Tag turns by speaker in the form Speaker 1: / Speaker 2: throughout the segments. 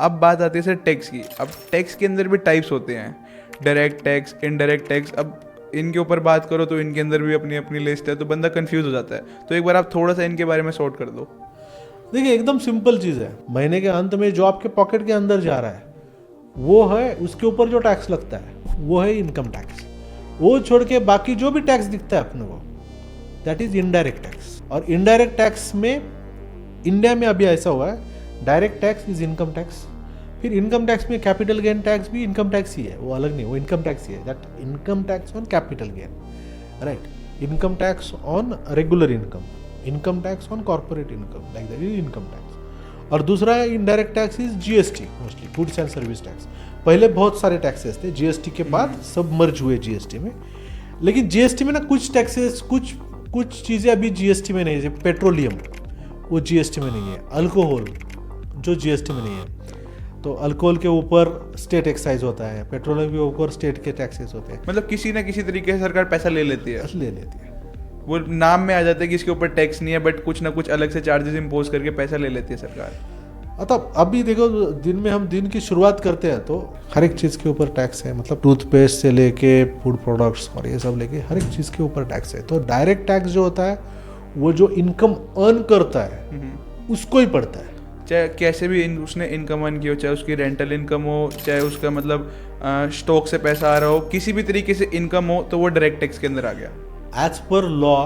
Speaker 1: अब बात आती है सर टैक्स की। अब टैक्स के अंदर भी टाइप्स होते हैं, डायरेक्ट टैक्स, इनडायरेक्ट टैक्स। अब इनके ऊपर बात करो तो इनके अंदर भी अपनी अपनी लिस्ट है, तो बंदा कंफ्यूज हो जाता है। तो एक बार आप थोड़ा सा इनके बारे में सॉर्ट कर दो।
Speaker 2: देखिए एकदम सिंपल चीज़ है, महीने के अंत में जो आपके पॉकेट के अंदर जा रहा है वो है, उसके ऊपर जो टैक्स लगता है वो है इनकम टैक्स। वो छोड़ के बाकी जो भी टैक्स दिखता है अपने को, दैट इज इनडायरेक्ट टैक्स। और इनडायरेक्ट टैक्स में इंडिया में अभी ऐसा हुआ है, direct tax is income tax, फिर इनकम टैक्स में कैपिटल गेन टैक्स भी इनकम टैक्स ही है, वो अलग नहीं, वो इनकम टैक्स ही है। That income tax on capital gain, right. Income tax on regular income, income tax on corporate income, like that is income tax. और दूसरा है indirect tax is GST, mostly goods and service tax. पहले बहुत सारे taxes थे, GST के बाद सब मर्ज हुए जीएसटी में। लेकिन जीएसटी में ना कुछ टैक्सेस, कुछ चीज़ें अभी जीएसटी में नहीं है, जैसे पेट्रोलियम वो जीएसटी में नहीं है, अल्कोहल जो जीएसटी में नहीं है। तो अल्कोहल के ऊपर स्टेट एक्साइज होता है, पेट्रोलियम के ऊपर स्टेट के टैक्सेस होते हैं।
Speaker 1: मतलब किसी ना किसी तरीके से सरकार पैसा ले लेती है,
Speaker 2: ले लेती है।
Speaker 1: वो नाम में आ जाता है कि इसके ऊपर टैक्स नहीं है, बट कुछ ना कुछ अलग से चार्जेस इम्पोज करके पैसा ले लेती है सरकार।
Speaker 2: मतलब अभी देखो, दिन में हम दिन की शुरुआत करते हैं तो हर एक चीज़ के ऊपर टैक्स है, मतलब टूथपेस्ट से लेके फूड प्रोडक्ट्स और ये सब लेके हर एक चीज़ के ऊपर टैक्स है। तो डायरेक्ट टैक्स जो होता है वो जो इनकम अर्न करता है उसको ही पड़ता है,
Speaker 1: चाहे कैसे भी उसने इनकम अर्न की हो, चाहे उसकी रेंटल इनकम हो, चाहे उसका मतलब स्टॉक से पैसा आ रहा हो, किसी भी तरीके से इनकम हो, तो वो डायरेक्ट टैक्स के अंदर आ गया।
Speaker 2: As per law,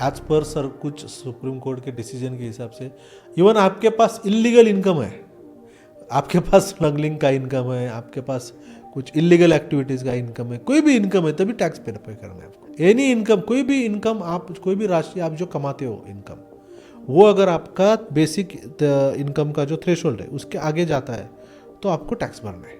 Speaker 2: as per sir कुछ सुप्रीम कोर्ट के डिसीजन के हिसाब से, इवन आपके पास इलीगल इनकम है, आपके पास स्मगलिंग का इनकम है, आपके पास कुछ इलीगल एक्टिविटीज़ का इनकम है, कोई भी इनकम है, तभी टैक्स पे करना है आपको। एनी इनकम, कोई भी इनकम, आप कोई भी राशि आप जो कमाते हो इनकम, वो अगर आपका बेसिक इनकम का जो थ्रेशोल्ड है उसके आगे जाता है तो आपको टैक्स भरना है।